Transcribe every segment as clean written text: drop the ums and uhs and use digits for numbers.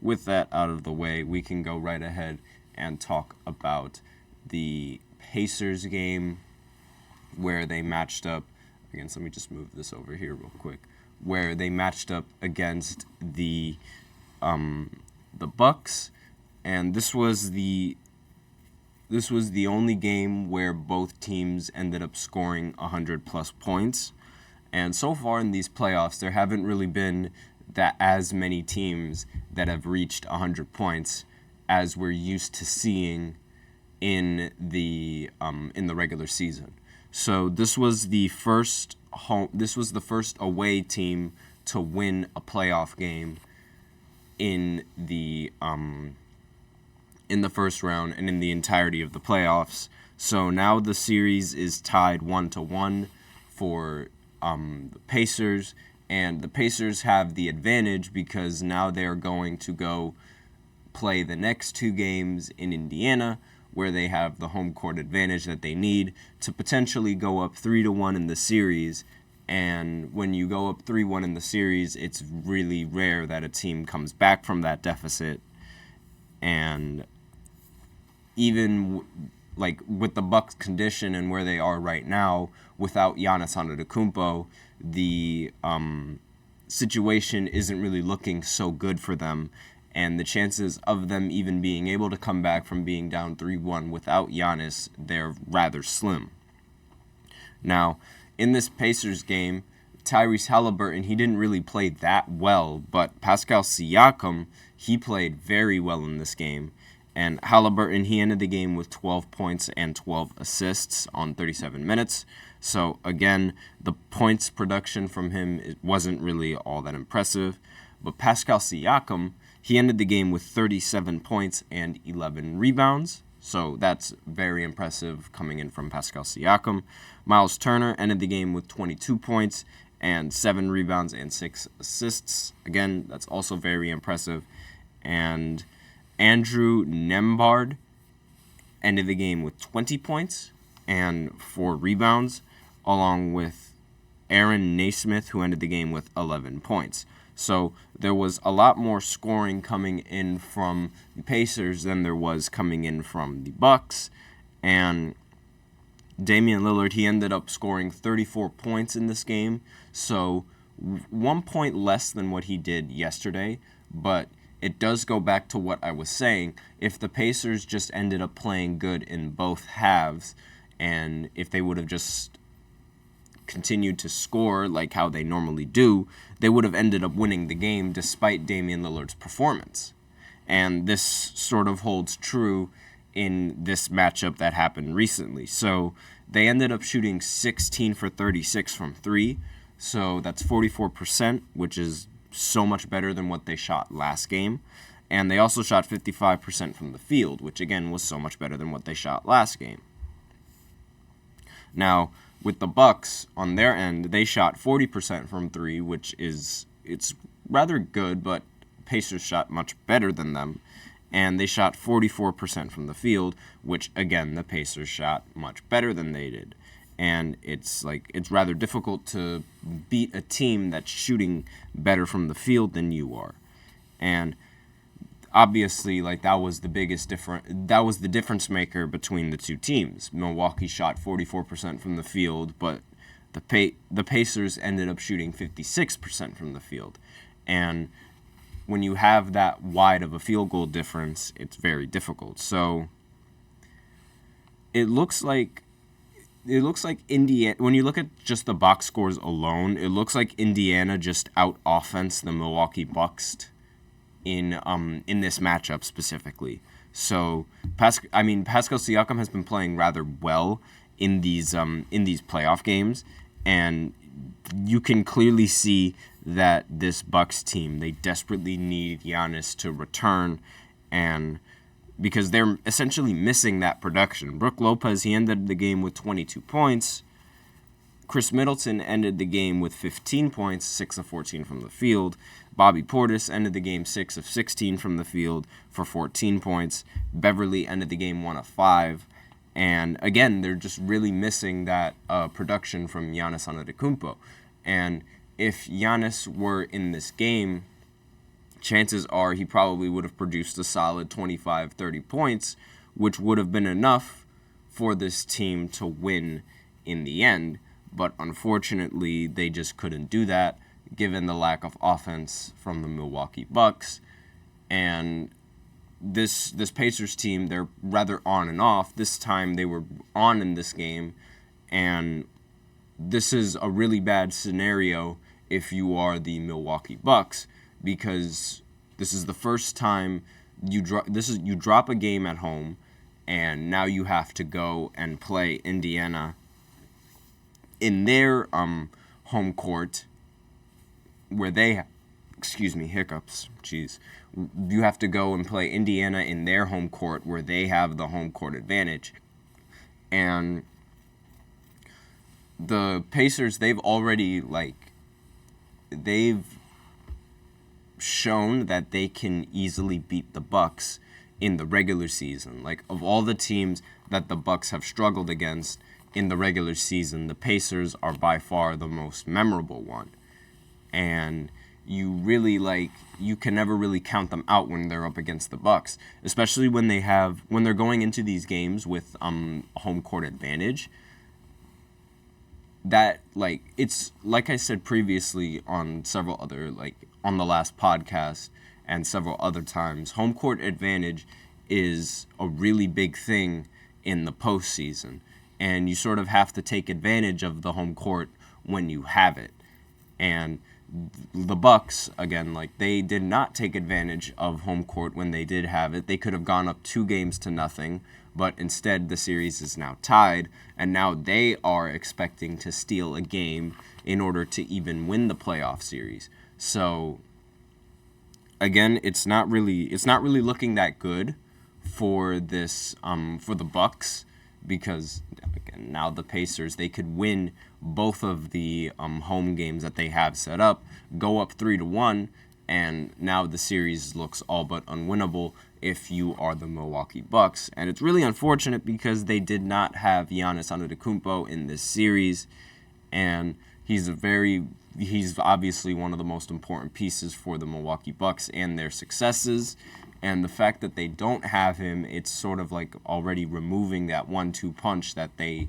with that out of the way, we can go right ahead and talk about the Pacers game where they matched up. Again, so let me just move this over here real quick. Where they matched up against the Bucks, and this was the only game where both teams ended up scoring 100+ points. And so far in these playoffs, there haven't really been as many teams that have reached 100 points as we're used to seeing in the regular season. So this was the first away team to win a playoff game in the first round and in the entirety of the playoffs. So now the series is tied 1-1 for the Pacers, and the Pacers have the advantage because now they're going to go play the next two games in Indiana, where they have the home court advantage that they need to potentially go up 3-1 in the series. And when you go up 3-1 in the series, it's really rare that a team comes back from that deficit. And even like with the Bucks' condition and where they are right now, without Giannis Antetokounmpo, the situation isn't really looking so good for them. And the chances of them even being able to come back from being down 3-1 without Giannis, they're rather slim. Now, in this Pacers game, Tyrese Haliburton, he didn't really play that well, but Pascal Siakam, he played very well in this game. And Haliburton, he ended the game with 12 points and 12 assists on 37 minutes. So, again, the points production from him wasn't really all that impressive. But Pascal Siakam, he ended the game with 37 points and 11 rebounds. So that's very impressive coming in from Pascal Siakam. Miles Turner ended the game with 22 points and 7 rebounds and 6 assists. Again, that's also very impressive. And Andrew Nembhard ended the game with 20 points and 4 rebounds, along with Aaron Naismith, who ended the game with 11 points. So there was a lot more scoring coming in from the Pacers than there was coming in from the Bucks. And Damian Lillard, he ended up scoring 34 points in this game. So 1 point less than what he did yesterday. But it does go back to what I was saying. If the Pacers just ended up playing good in both halves, and if they would have just continued to score like how they normally do, they would have ended up winning the game despite Damian Lillard's performance. And this sort of holds true in this matchup that happened recently. So they ended up shooting 16 for 36 from 3. So that's 44%, which is so much better than what they shot last game. And they also shot 55% from the field, which again was so much better than what they shot last game. Now, with the Bucks, on their end, they shot 40% from 3, which it's rather good, but Pacers shot much better than them. And they shot 44% from the field, which, again, the Pacers shot much better than they did. And it's rather difficult to beat a team that's shooting better from the field than you are. And obviously, that was the difference maker between the two teams. Milwaukee shot 44% from the field, but the Pacers ended up shooting 56% from the field. And when you have that wide of a field goal difference, it's very difficult. So it looks like Indiana, when you look at just the box scores alone, it looks like Indiana just out-offensed the Milwaukee Bucks in this matchup specifically. So Pascal Siakam has been playing rather well in these playoff games, and you can clearly see that this Bucks team, they desperately need Giannis to return, and because they're essentially missing that production. Brook Lopez, he ended the game with 22 points. Chris Middleton ended the game with 15 points, 6 of 14 from the field. Bobby Portis ended the game 6 of 16 from the field for 14 points. Beverly ended the game 1 of 5. And again, they're just really missing that production from Giannis Antetokounmpo. And if Giannis were in this game, chances are he probably would have produced a solid 25, 30 points, which would have been enough for this team to win in the end. But unfortunately, they just couldn't do that, given the lack of offense from the Milwaukee Bucks. And this Pacers team, they're rather on and off. This time they were on in this game, and this is a really bad scenario if you are the Milwaukee Bucks, because this is the first time you drop a game at home, and now you have to go and play Indiana in their home court, where they hiccups. Jeez. You have to go and play Indiana in their home court, where they have the home court advantage. And the Pacers, they've shown that they can easily beat the Bucks in the regular season. Like, of all the teams that the Bucks have struggled against in the regular season, the Pacers are by far the most memorable one. And you can never really count them out when they're up against the Bucks, especially when they're going into these games with home court advantage. That, it's like I said previously on several other, on the last podcast and several other times, home court advantage is a really big thing in the postseason, and you sort of have to take advantage of the home court when you have it. And the Bucks, again, they did not take advantage of home court when they did have it. They could have gone up 2-0, but instead the series is now tied, and now they are expecting to steal a game in order to even win the playoff series. So again, it's not really looking that good for this for the Bucks, because again, now the Pacers, they could win both of the home games that they have set up, go up 3-1, and now the series looks all but unwinnable if you are the Milwaukee Bucks. And it's really unfortunate because they did not have Giannis Antetokounmpo in this series, and he's obviously one of the most important pieces for the Milwaukee Bucks and their successes. And the fact that they don't have him, it's sort of already removing that 1-2 punch that they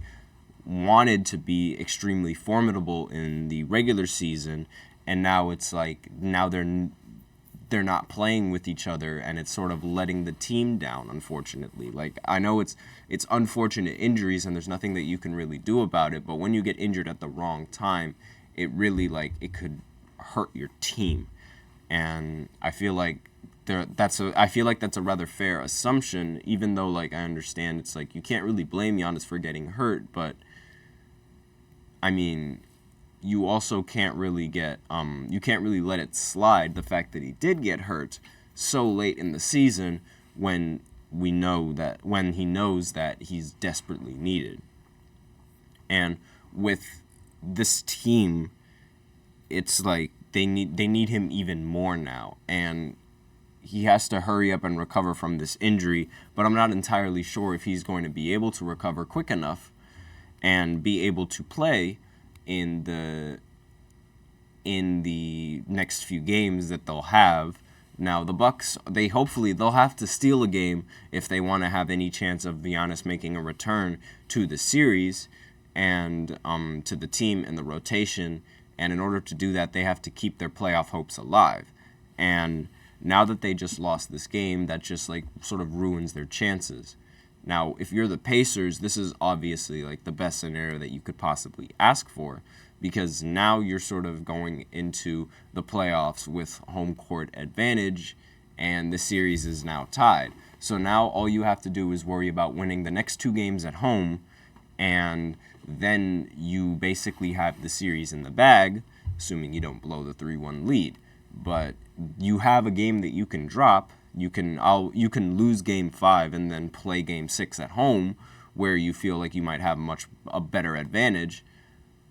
wanted to be extremely formidable in the regular season, and now it's now they're not playing with each other, and it's sort of letting the team down, unfortunately. I know it's unfortunate injuries, and there's nothing that you can really do about it, but when you get injured at the wrong time, it really it could hurt your team. And I feel like that's a rather fair assumption, even though I understand it's you can't really blame Giannis for getting hurt, but I mean, you also can't really let it slide, the fact that he did get hurt so late in the season when he knows that he's desperately needed. And with this team, it's they need him even more now, and he has to hurry up and recover from this injury, but I'm not entirely sure if he's going to be able to recover quick enough and be able to play in the next few games that they'll have. Now, the Bucks, they'll have to steal a game if they want to have any chance of Giannis making a return to the series and to the team and the rotation. And in order to do that, they have to keep their playoff hopes alive. And now that they just lost this game, that just sort of ruins their chances. Now, if you're the Pacers, this is obviously the best scenario that you could possibly ask for, because now you're sort of going into the playoffs with home court advantage, and the series is now tied. So now all you have to do is worry about winning the next 2 games at home, and then you basically have the series in the bag, assuming you don't blow the 3-1 lead. But you have a game that you can drop. You can lose Game 5 and then play Game 6 at home, where you feel like you might have a better advantage,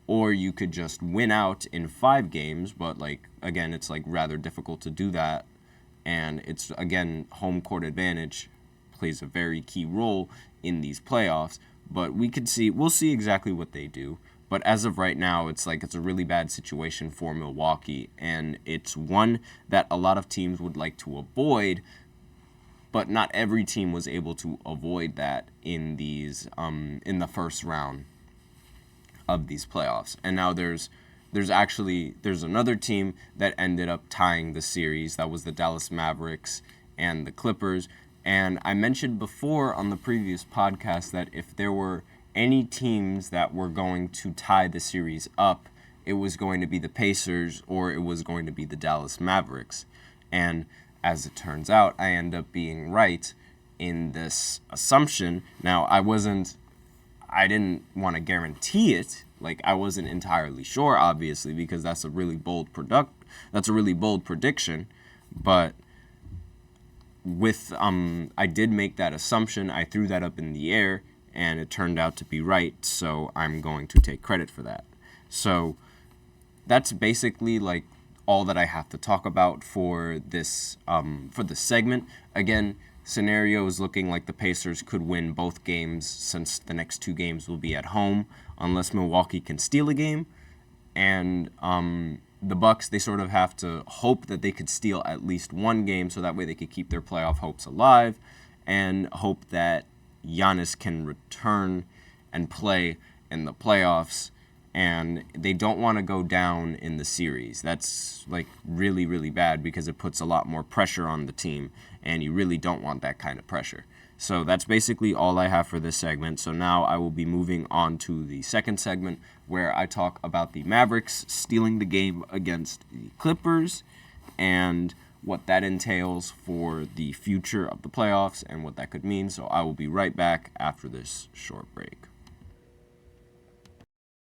or you could just win out in 5 games. But again, it's rather difficult to do that, and it's again home court advantage plays a very key role in these playoffs. But we'll see exactly what they do. But as of right now, it's a really bad situation for Milwaukee, and it's one that a lot of teams would like to avoid, but not every team was able to avoid that in in the first round of these playoffs. And now there's another team that ended up tying the series. That was the Dallas Mavericks and the Clippers. And I mentioned before on the previous podcast that if there were any teams that were going to tie the series up, it was going to be the Pacers or it was going to be the Dallas Mavericks. And as it turns out, I end up being right in this assumption. Now, I didn't want to guarantee it. I wasn't entirely sure, obviously, because that's a really bold prediction. But I did make that assumption. I threw that up in the air, and it turned out to be right. So I'm going to take credit for that. So that's basically all that I have to talk about for this segment. Again, scenario is looking like the Pacers could win both games since the next 2 games will be at home, unless Milwaukee can steal a game. And the Bucks, they sort of have to hope that they could steal at least 1 game so that way they could keep their playoff hopes alive, and hope that Giannis can return and play in the playoffs. And they don't want to go down in the series. That's really, really bad because it puts a lot more pressure on the team, and you really don't want that kind of pressure. So that's basically all I have for this segment. So now I will be moving on to the second segment where I talk about the Mavericks stealing the game against the Clippers and what that entails for the future of the playoffs and what that could mean. So I will be right back after this short break.